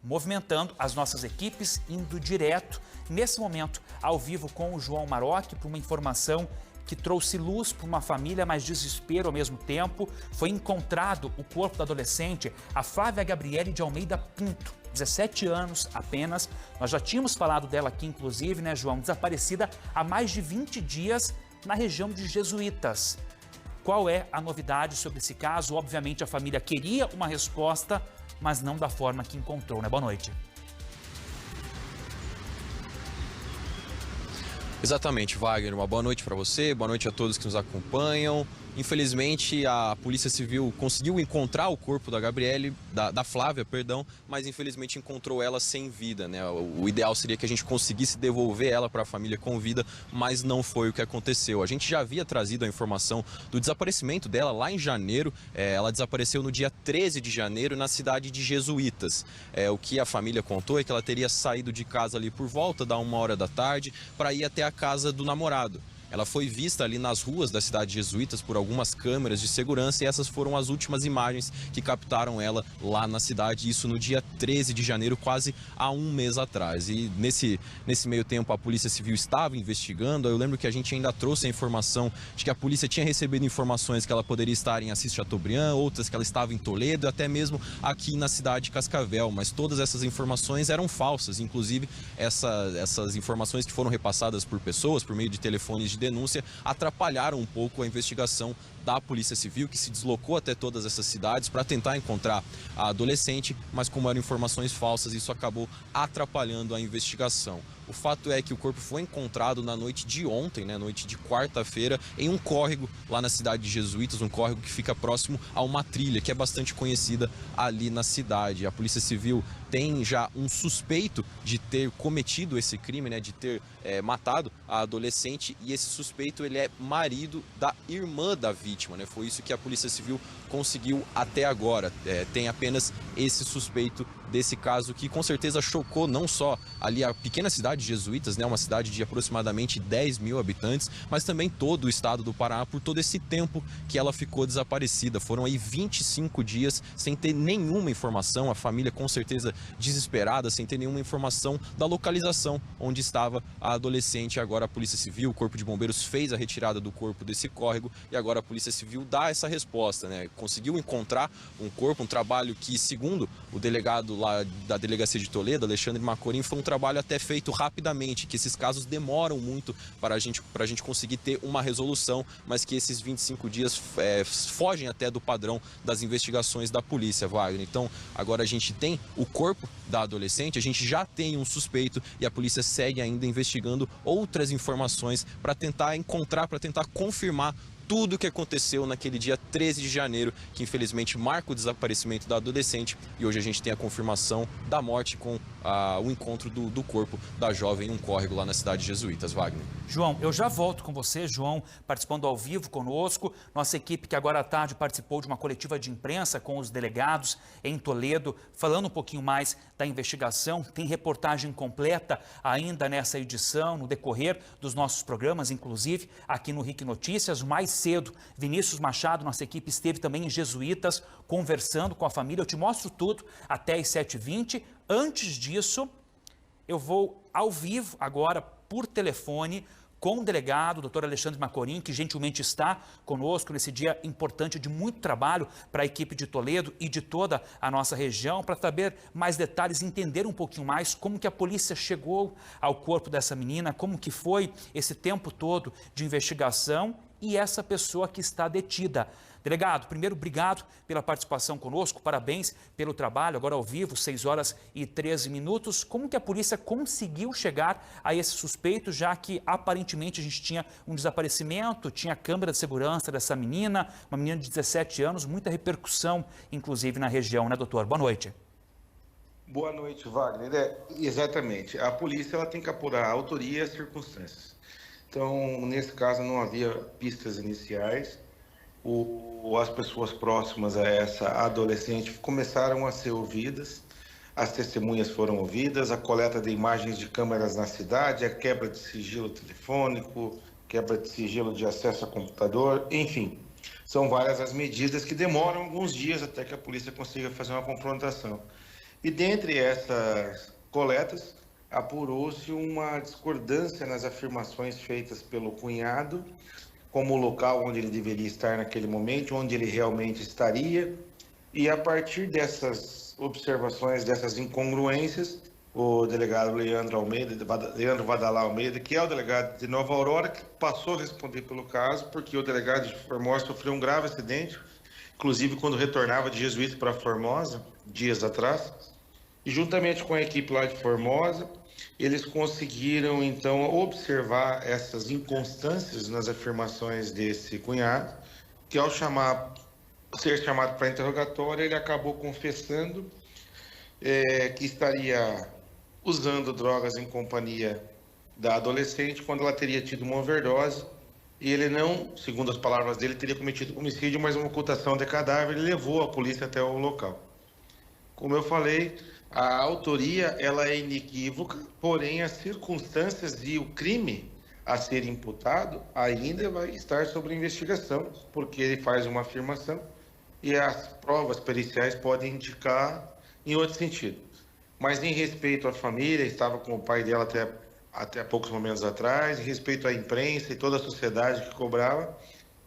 movimentando as nossas equipes, indo direto, nesse momento, ao vivo com o João Maroc, para uma informação que trouxe luz para uma família, mas desespero ao mesmo tempo. Foi encontrado o corpo da adolescente, a Flávia Gabriele de Almeida Pinto, 17 anos apenas. Nós já tínhamos falado dela aqui, inclusive, né, João? Desaparecida há mais de 20 dias na região de Jesuítas. Qual é a novidade sobre esse caso? Obviamente, a família queria uma resposta, mas não da forma que encontrou, né? Boa noite. Exatamente, Wagner. Uma boa noite para você, boa noite a todos que nos acompanham. Infelizmente, a Polícia Civil conseguiu encontrar o corpo da Gabriele, da Flávia, perdão, mas infelizmente encontrou ela sem vida, né? O ideal seria que a gente conseguisse devolver ela para a família com vida, mas não foi o que aconteceu. A gente já havia trazido a informação do desaparecimento dela lá em janeiro. Ela desapareceu no dia 13 de janeiro na cidade de Jesuítas. O que a família contou é que ela teria saído de casa ali por volta da 1h da tarde para ir até a casa do namorado. Ela foi vista ali nas ruas da cidade de Jesuítas por algumas câmeras de segurança e essas foram as últimas imagens que captaram ela lá na cidade, isso no dia 13 de janeiro, quase há um mês atrás. E nesse meio tempo a Polícia Civil estava investigando. Eu lembro que a gente ainda trouxe a informação de que a polícia tinha recebido informações que ela poderia estar em Assis Chateaubriand, outras que ela estava em Toledo, até mesmo aqui na cidade de Cascavel, mas todas essas informações eram falsas, inclusive essas informações que foram repassadas por pessoas, por meio de telefones de denúncia, atrapalharam um pouco a investigação da Polícia Civil, que se deslocou até todas essas cidades para tentar encontrar a adolescente, mas como eram informações falsas, isso acabou atrapalhando a investigação. O fato é que o corpo foi encontrado na noite de ontem, né, noite de quarta-feira, em um córrego lá na cidade de Jesuítas, um córrego que fica próximo a uma trilha, que é bastante conhecida ali na cidade. A Polícia Civil tem já um suspeito de ter cometido esse crime, né, de ter matado a adolescente, e esse suspeito ele é marido da irmã da vítima, né? Foi isso que a Polícia Civil conseguiu até agora. Tem apenas esse suspeito desse caso que com certeza chocou não só ali a pequena cidade de Jesuítas, né, uma cidade de aproximadamente 10 mil habitantes, mas também todo o estado do Pará por todo esse tempo que ela ficou desaparecida. Foram aí 25 dias sem ter nenhuma informação, a família com certeza desesperada, sem ter nenhuma informação da localização onde estava a adolescente. Agora a Polícia Civil, o Corpo de Bombeiros fez a retirada do corpo desse córrego e agora a Polícia Civil dá essa resposta, né? Conseguiu encontrar um corpo, um trabalho que, segundo o delegado lá da Delegacia de Toledo, Alexandre Macorim, foi um trabalho até feito rapidamente, que esses casos demoram muito para a gente conseguir ter uma resolução, mas que esses 25 dias fogem até do padrão das investigações da polícia, Wagner. Então, agora a gente tem o corpo da adolescente, a gente já tem um suspeito e a polícia segue ainda investigando outras informações para tentar encontrar, para tentar confirmar tudo o que aconteceu naquele dia 13 de janeiro, que infelizmente marca o desaparecimento da adolescente, e hoje a gente tem a confirmação da morte com o encontro do corpo da jovem em um córrego lá na cidade de Jesuítas, Wagner. João, eu já volto com você, João, participando ao vivo conosco. Nossa equipe que agora à tarde participou de uma coletiva de imprensa com os delegados em Toledo, falando um pouquinho mais da investigação. Tem reportagem completa ainda nessa edição, no decorrer dos nossos programas, inclusive aqui no RIC Notícias. Mais cedo, Vinícius Machado, nossa equipe, esteve também em Jesuítas, conversando com a família. Eu te mostro tudo até às 7h20. Antes disso, eu vou ao vivo agora, por telefone, com o delegado, o doutor Alexandre Macorim, que gentilmente está conosco nesse dia importante de muito trabalho para a equipe de Toledo e de toda a nossa região, para saber mais detalhes, entender um pouquinho mais como que a polícia chegou ao corpo dessa menina, como que foi esse tempo todo de investigação e essa pessoa que está detida. Delegado, primeiro, obrigado pela participação conosco, parabéns pelo trabalho, agora ao vivo, 6h13. Como que a polícia conseguiu chegar a esse suspeito, já que aparentemente a gente tinha um desaparecimento, tinha câmera de segurança dessa menina, uma menina de 17 anos, muita repercussão, inclusive na região, né, doutor? Boa noite. Boa noite, Wagner. Exatamente. A polícia ela tem que apurar a autoria e as circunstâncias. Então, nesse caso, não havia pistas iniciais. As pessoas próximas a essa adolescente começaram a ser ouvidas, as testemunhas foram ouvidas, a coleta de imagens de câmeras na cidade, a quebra de sigilo telefônico, quebra de sigilo de acesso a computador, enfim. São várias as medidas que demoram alguns dias até que a polícia consiga fazer uma confrontação. E dentre essas coletas, apurou-se uma discordância nas afirmações feitas pelo cunhado, como o local onde ele deveria estar naquele momento, onde ele realmente estaria. E a partir dessas observações, dessas incongruências, o delegado Leandro Vadalá Almeida, que é o delegado de Nova Aurora, que passou a responder pelo caso, porque o delegado de Formosa sofreu um grave acidente, inclusive quando retornava de Jesuíta para Formosa, dias atrás. E juntamente com a equipe lá de Formosa, eles conseguiram, então, observar essas inconstâncias nas afirmações desse cunhado, que ao ser chamado para interrogatório, ele acabou confessando que estaria usando drogas em companhia da adolescente quando ela teria tido uma overdose, e ele não, segundo as palavras dele, teria cometido homicídio, mas uma ocultação de cadáver, e levou a polícia até o local. Como eu falei, a autoria ela é inequívoca, porém as circunstâncias e o crime a ser imputado ainda vai estar sob investigação, porque ele faz uma afirmação e as provas periciais podem indicar em outro sentido. Mas em respeito à família, estava com o pai dela até poucos momentos atrás, em respeito à imprensa e toda a sociedade que cobrava,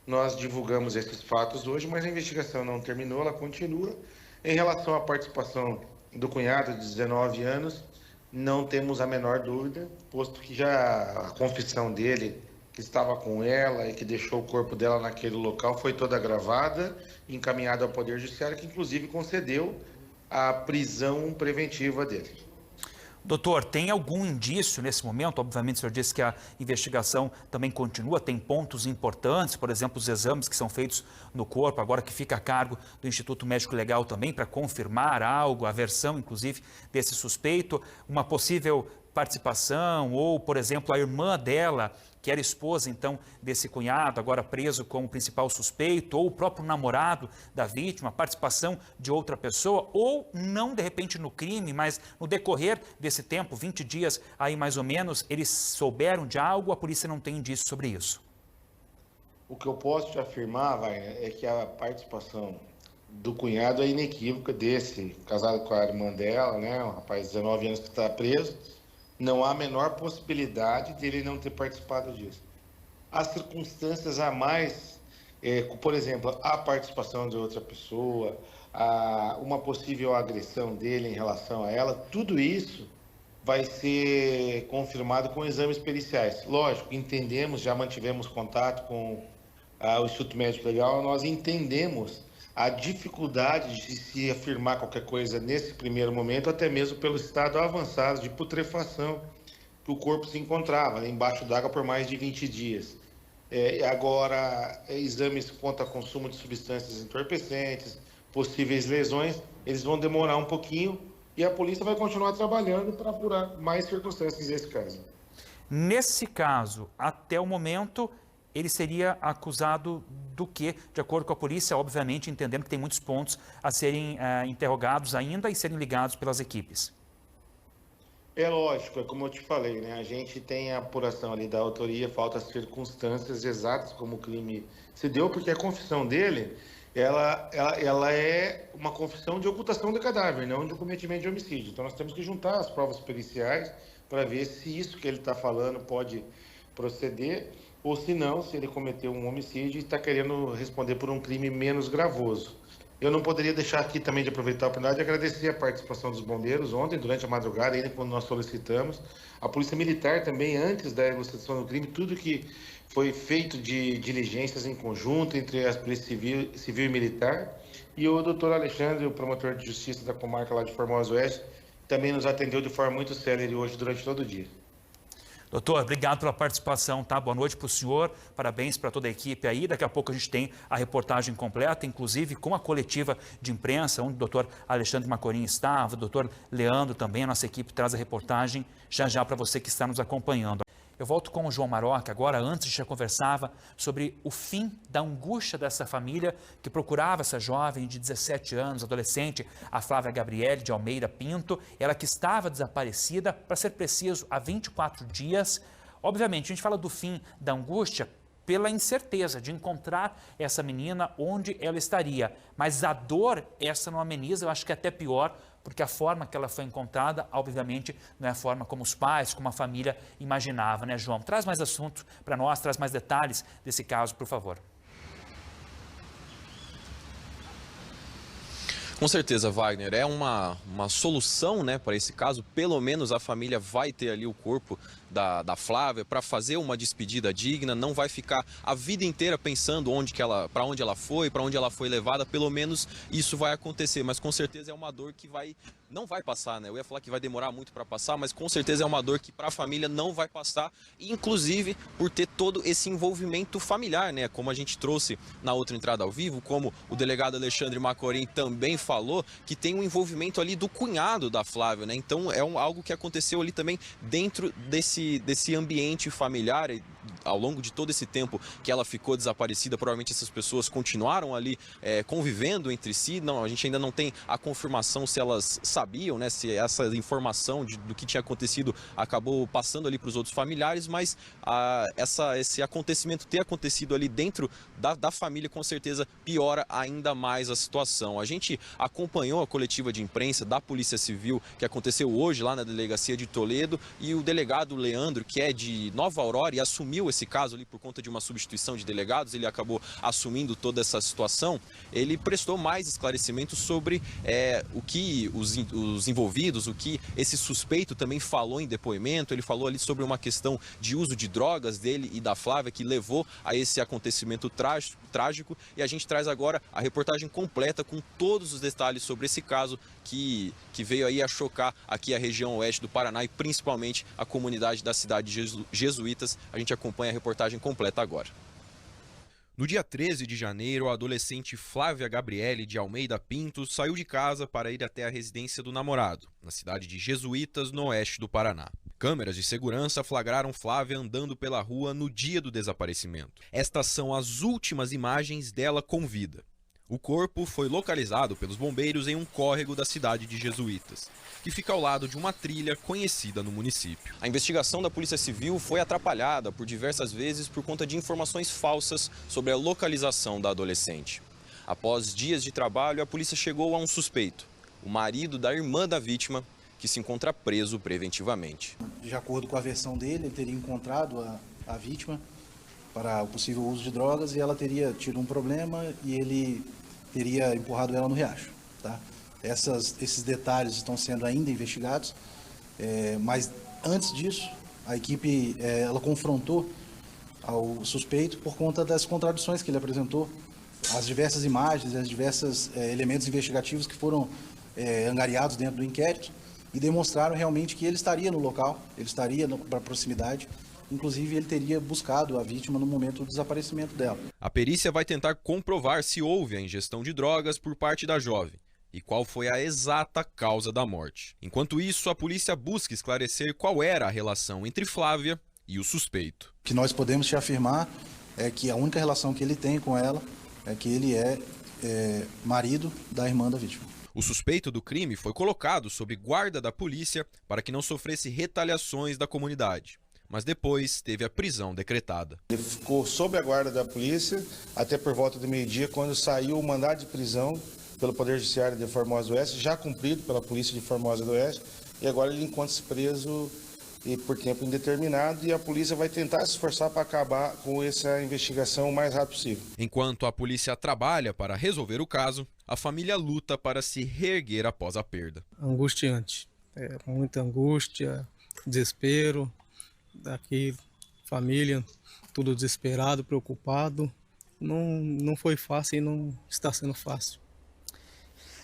nós divulgamos esses fatos hoje, mas a investigação não terminou, ela continua. Em relação à participação do cunhado de 19 anos, não temos a menor dúvida, posto que já a confissão dele, que estava com ela e que deixou o corpo dela naquele local, foi toda gravada e encaminhada ao Poder Judiciário, que inclusive concedeu a prisão preventiva dele. Doutor, tem algum indício nesse momento? Obviamente, o senhor disse que a investigação também continua, tem pontos importantes, por exemplo, os exames que são feitos no corpo, agora que fica a cargo do Instituto Médico Legal também, para confirmar algo, a versão, inclusive, desse suspeito, uma possível participação, ou, por exemplo, a irmã dela, que era esposa, então, desse cunhado, agora preso como principal suspeito, ou o próprio namorado da vítima, participação de outra pessoa, ou não, de repente, no crime, mas no decorrer desse tempo, 20 dias aí mais ou menos, eles souberam de algo, a polícia não tem indício sobre isso? O que eu posso te afirmar, Wagner, é que a participação do cunhado é inequívoca desse, casado com a irmã dela, né, um rapaz de 19 anos que está preso. Não há a menor possibilidade dele não ter participado disso. As circunstâncias a mais, por exemplo, a participação de outra pessoa, uma possível agressão dele em relação a ela, tudo isso vai ser confirmado com exames periciais. Lógico, entendemos, já mantivemos contato com o Instituto Médico Legal, nós entendemos a dificuldade de se afirmar qualquer coisa nesse primeiro momento, até mesmo pelo estado avançado de putrefação que o corpo se encontrava, né, embaixo d'água por mais de 20 dias. Agora, exames quanto a consumo de substâncias entorpecentes, possíveis lesões, eles vão demorar um pouquinho e a polícia vai continuar trabalhando para apurar mais circunstâncias desse caso. Nesse caso, até o momento, ele seria acusado do quê? De acordo com a polícia, obviamente, entendendo que tem muitos pontos a serem interrogados ainda e serem ligados pelas equipes. É lógico, é como eu te falei, né? A gente tem a apuração ali da autoria, falta as circunstâncias exatas como o crime se deu, porque a confissão dele, ela é uma confissão de ocultação do cadáver, não de cometimento de homicídio. Então nós temos que juntar as provas periciais para ver se isso que ele está falando pode proceder, ou se não, se ele cometeu um homicídio e está querendo responder por um crime menos gravoso. Eu não poderia deixar aqui também de aproveitar a oportunidade de agradecer a participação dos bombeiros ontem, durante a madrugada, ainda quando nós solicitamos. A Polícia Militar também, antes da elucidação do crime, tudo que foi feito de diligências em conjunto entre as Polícia Civil e Militar. E o doutor Alexandre, o promotor de justiça da comarca lá de Formosa Oeste, também nos atendeu de forma muito célere hoje, durante todo o dia. Doutor, obrigado pela participação, tá? Boa noite para o senhor, parabéns para toda a equipe aí. Daqui a pouco a gente tem a reportagem completa, inclusive com a coletiva de imprensa, onde o doutor Alexandre Macorim estava, o doutor Leandro também, a nossa equipe traz a reportagem já para você que está nos acompanhando. Eu volto com o João Maroca agora. Antes a gente já conversava sobre o fim da angústia dessa família que procurava essa jovem de 17 anos, adolescente, a Flávia Gabriele de Almeida Pinto, ela que estava desaparecida, para ser preciso, há 24 dias. Obviamente, a gente fala do fim da angústia pela incerteza de encontrar essa menina onde ela estaria, mas a dor, essa não ameniza, eu acho que é até pior, porque a forma que ela foi encontrada, obviamente, não é a forma como os pais, como a família imaginava, né, João? Traz mais assunto para nós, traz mais detalhes desse caso, por favor. Com certeza, Wagner, é uma solução, né, para esse caso. Pelo menos a família vai ter ali o corpo da Flávia para fazer uma despedida digna, não vai ficar a vida inteira pensando para onde ela foi levada. Pelo menos isso vai acontecer, mas com certeza é uma dor que não vai passar, né? Eu ia falar que vai demorar muito para passar, mas com certeza é uma dor que para a família não vai passar, inclusive por ter todo esse envolvimento familiar, né? Como a gente trouxe na outra entrada ao vivo, como o delegado Alexandre Macorim também falou, que tem um envolvimento ali do cunhado da Flávia, né? Então é algo que aconteceu ali também dentro desse ambiente familiar. Ao longo de todo esse tempo que ela ficou desaparecida, provavelmente essas pessoas continuaram ali convivendo entre si. Não, a gente ainda não tem a confirmação se elas sabiam, né, se essa informação do que tinha acontecido acabou passando ali para os outros familiares, mas esse acontecimento ter acontecido ali dentro da família, com certeza piora ainda mais a situação. A gente acompanhou a coletiva de imprensa da Polícia Civil que aconteceu hoje lá na delegacia de Toledo, e o delegado Leandro, que é de Nova Aurora e assumiu esse caso ali por conta de uma substituição de delegados, ele acabou assumindo toda essa situação. Ele prestou mais esclarecimentos sobre o que os envolvidos, o que esse suspeito também falou em depoimento. Ele falou ali sobre uma questão de uso de drogas dele e da Flávia que levou a esse acontecimento trágico, e a gente traz agora a reportagem completa com todos os detalhes sobre esse caso que veio aí a chocar aqui a região oeste do Paraná e principalmente a comunidade da cidade de Jesuítas. A gente acompanha a reportagem completa agora. No dia 13 de janeiro, a adolescente Flávia Gabriele de Almeida Pinto saiu de casa para ir até a residência do namorado, na cidade de Jesuítas, no oeste do Paraná. Câmeras de segurança flagraram Flávia andando pela rua no dia do desaparecimento. Estas são as últimas imagens dela com vida. O corpo foi localizado pelos bombeiros em um córrego da cidade de Jesuítas, que fica ao lado de uma trilha conhecida no município. A investigação da Polícia Civil foi atrapalhada por diversas vezes por conta de informações falsas sobre a localização da adolescente. Após dias de trabalho, a polícia chegou a um suspeito, o marido da irmã da vítima, que se encontra preso preventivamente. De acordo com a versão dele, ele teria encontrado a vítima para o possível uso de drogas e ela teria tido um problema e ele teria empurrado ela no riacho. Tá? Esses detalhes estão sendo ainda investigados, mas antes disso, a equipe ela confrontou ao suspeito por conta das contradições que ele apresentou, as diversas imagens, as diversos elementos investigativos que foram angariados dentro do inquérito e demonstraram realmente que ele estaria no local, ele estaria na proximidade. Inclusive, ele teria buscado a vítima no momento do desaparecimento dela. A perícia vai tentar comprovar se houve a ingestão de drogas por parte da jovem e qual foi a exata causa da morte. Enquanto isso, a polícia busca esclarecer qual era a relação entre Flávia e o suspeito. O que nós podemos te afirmar é que a única relação que ele tem com ela é que ele é marido da irmã da vítima. O suspeito do crime foi colocado sob guarda da polícia para que não sofresse retaliações da comunidade, mas depois teve a prisão decretada. Ele ficou sob a guarda da polícia até por volta do meio-dia, quando saiu o mandado de prisão pelo Poder Judiciário de Formosa do Oeste, já cumprido pela Polícia de Formosa do Oeste, e agora ele encontra-se preso por tempo indeterminado, e a polícia vai tentar se esforçar para acabar com essa investigação o mais rápido possível. Enquanto a polícia trabalha para resolver o caso, a família luta para se reerguer após a perda. Angustiante, muita angústia, desespero. Daqui, família, tudo desesperado, preocupado. Não foi fácil e não está sendo fácil.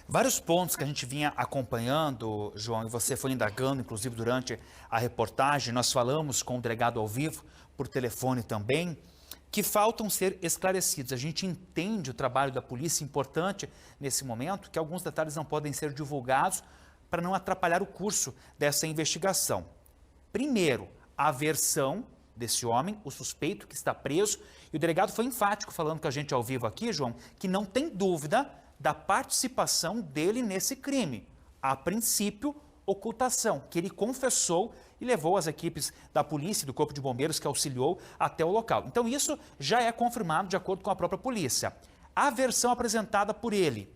Vários pontos que a gente vinha acompanhando, João, e você foi indagando, inclusive durante a reportagem, nós falamos com o delegado ao vivo, por telefone também, que faltam ser esclarecidos. A gente entende o trabalho da polícia, importante nesse momento, que alguns detalhes não podem ser divulgados para não atrapalhar o curso dessa investigação. Primeiro, a versão desse homem, o suspeito que está preso, e o delegado foi enfático falando com a gente ao vivo aqui, João, que não tem dúvida da participação dele nesse crime. A princípio, ocultação, que ele confessou e levou as equipes da polícia e do Corpo de Bombeiros que auxiliou até o local. Então isso já é confirmado de acordo com a própria polícia. A versão apresentada por ele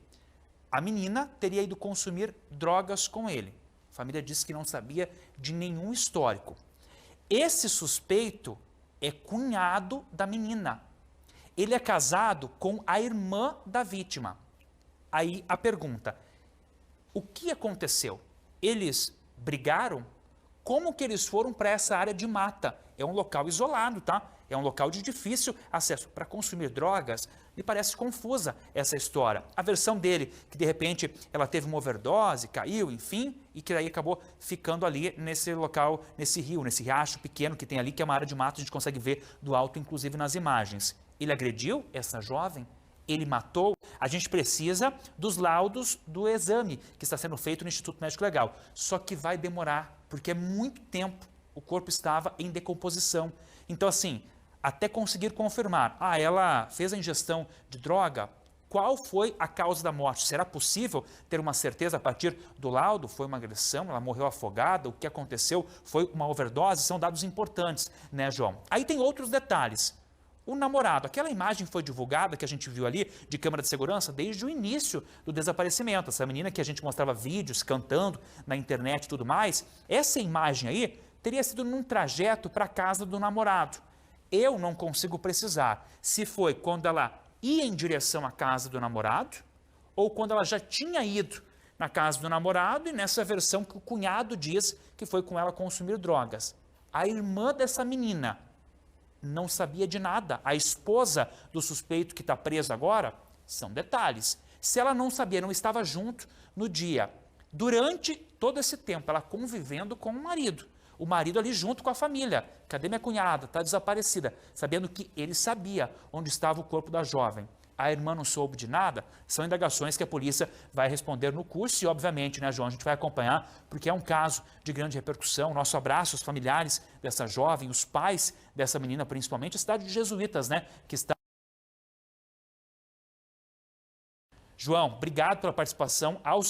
a menina teria ido consumir drogas com ele. A família disse que não sabia de nenhum histórico. Esse suspeito é cunhado da menina. Ele é casado com a irmã da vítima. Aí a pergunta, o que aconteceu? Eles brigaram? Como que eles foram para essa área de mata? É um local isolado, tá? É um local de difícil acesso. Para consumir drogas, me parece confusa essa história. A versão dele, que de repente ela teve uma overdose, caiu, enfim, e que daí acabou ficando ali nesse local, nesse rio, nesse riacho pequeno que tem ali, que é uma área de mata, a gente consegue ver do alto, inclusive nas imagens. Ele agrediu essa jovem? Ele matou? A gente precisa dos laudos do exame que está sendo feito no Instituto Médico Legal. Só que vai demorar, porque é muito tempo o corpo estava em decomposição. Então, assim, até conseguir confirmar, ela fez a ingestão de droga, qual foi a causa da morte? Será possível ter uma certeza a partir do laudo? Foi uma agressão? Ela morreu afogada? O que aconteceu? Foi uma overdose? São dados importantes, né, João? Aí tem outros detalhes. O namorado, aquela imagem foi divulgada, que a gente viu ali, de câmera de segurança, desde o início do desaparecimento. Essa menina que a gente mostrava vídeos cantando na internet e tudo mais, essa imagem aí teria sido num trajeto para a casa do namorado. Eu não consigo precisar se foi quando ela ia em direção à casa do namorado ou quando ela já tinha ido na casa do namorado e nessa versão que o cunhado diz que foi com ela consumir drogas. A irmã dessa menina não sabia de nada. A esposa do suspeito que está preso agora, são detalhes. Se ela não sabia, não estava junto no dia, durante todo esse tempo, ela convivendo com o marido ali junto com a família. Cadê minha cunhada? Está desaparecida. Sabendo que ele sabia onde estava o corpo da jovem. A irmã não soube de nada, são indagações que a polícia vai responder no curso e, obviamente, né, João, a gente vai acompanhar, porque é um caso de grande repercussão. Nosso abraço aos familiares dessa jovem, os pais dessa menina, principalmente, a cidade de Jesuítas, né, que está... João, obrigado pela participação. Aos